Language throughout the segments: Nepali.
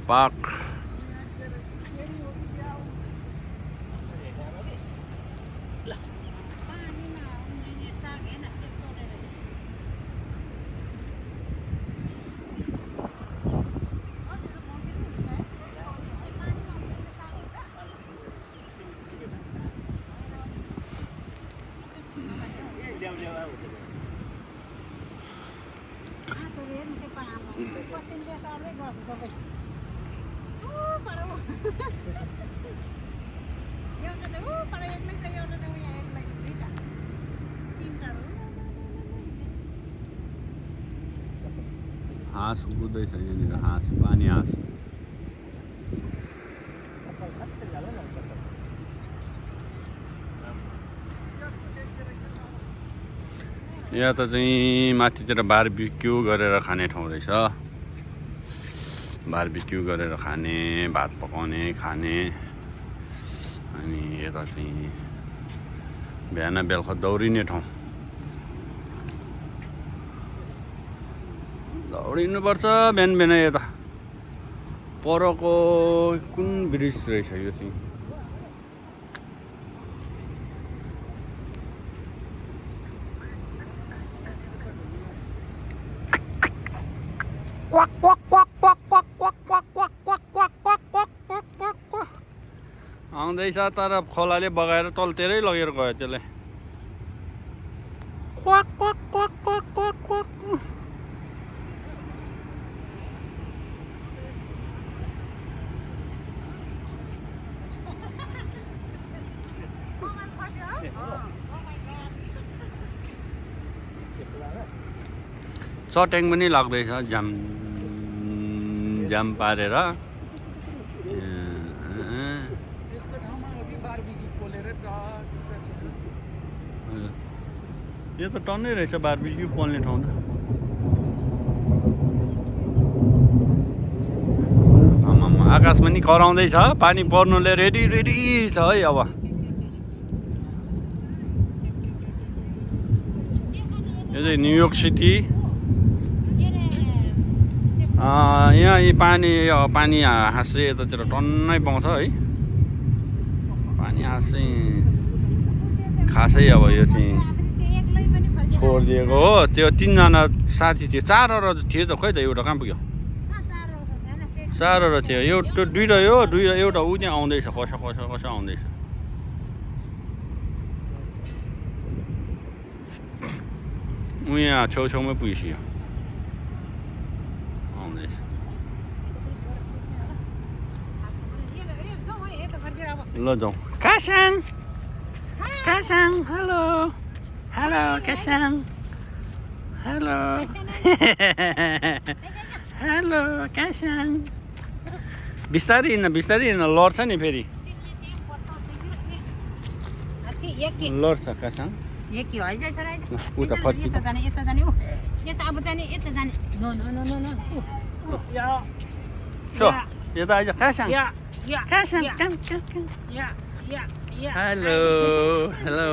पार्क। हाँस कुदैछ यहाँनिर, हाँस, पानी हाँस। यहाँ त चाहिँ माथितिर बारबिक्यू गरेर खाने ठाउँ रहेछ। बारबिक्यू गरेर खाने, भात पकाउने, खाने। अनि यता चाहिँ बिहान बेलुका दौडिने ठाउँ। दौडिनुपर्छ बिहान बिहान। यता परको कुन ब्रिज रहेछ यो चाहिँ? Quack quack quack quack quack quack quack quack quack quack quack quack quack quack quack आउँदैछ, तर खोलाले बगाएर तलतिरै लगेर गयो त्यसले। Quack quack quack quack quack quack. चट्याङ पनि लाग्दैछ जाम जाम पारेर। यो त टन्नै रहेछ बारबिक्यू पोल्ने ठाउँ त। आमामा आकाश पनि कराउँदैछ, पानी पर्नुले रेडी रेडी छ है अब। यो चाहिँ न्युयोर्क सिटी। यहाँ यी पानी हाँस चाहिँ यतातिर टन्नै पाउँछ है। पानी हाँस चाहिँ खासै अब यो चाहिँ छोडिदिएको हो। त्यो तिनजना साथी थियो, चारवटा थियो त, खोइ त एउटा कहाँ पुग्यो? चारवटा थियो, एउटा दुईवटा यो दुईवटा, एउटा ऊ त्यहाँ आउँदैछ, कसो कसो कसो आउँदैछ। ऊ यहाँ छेउछेउमै पुगिसक्यो, आउँदैछ। ल जाउँ। कासाङ कासाङ, हेलो हेलो कासाङ, हेलो हेलो कासाङ। बिस्तारै हिँड्न लड्छ नि फेरि, लड्छ कासाङ। उता फर्किन्छ। यता आइज कासाङ, कासाङ कम कम कम। Hello hello.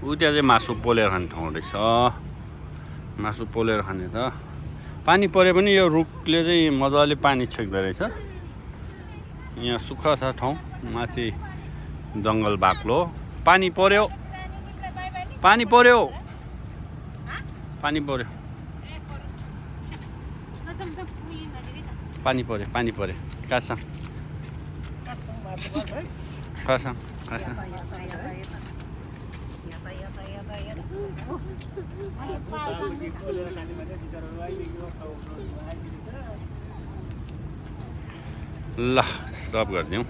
ऊ त्यहाँ चाहिँ मासु पोलेर खाने ठाउँ रहेछ। मासु पोलेर खाने त पानी परे पनि यो रुखले चाहिँ मजाले पानी छेक्दो रहेछ। यहाँ सुक्खा छ ठाउँ, माथि जङ्गल बाक्लो। पानी पर्यो, पानी पर्यो, पानी पर्यो, पानी पर्यो, पानी पर्यो। कासाङ कासाङ कासाङ। ल स्टप गरिदिउँ।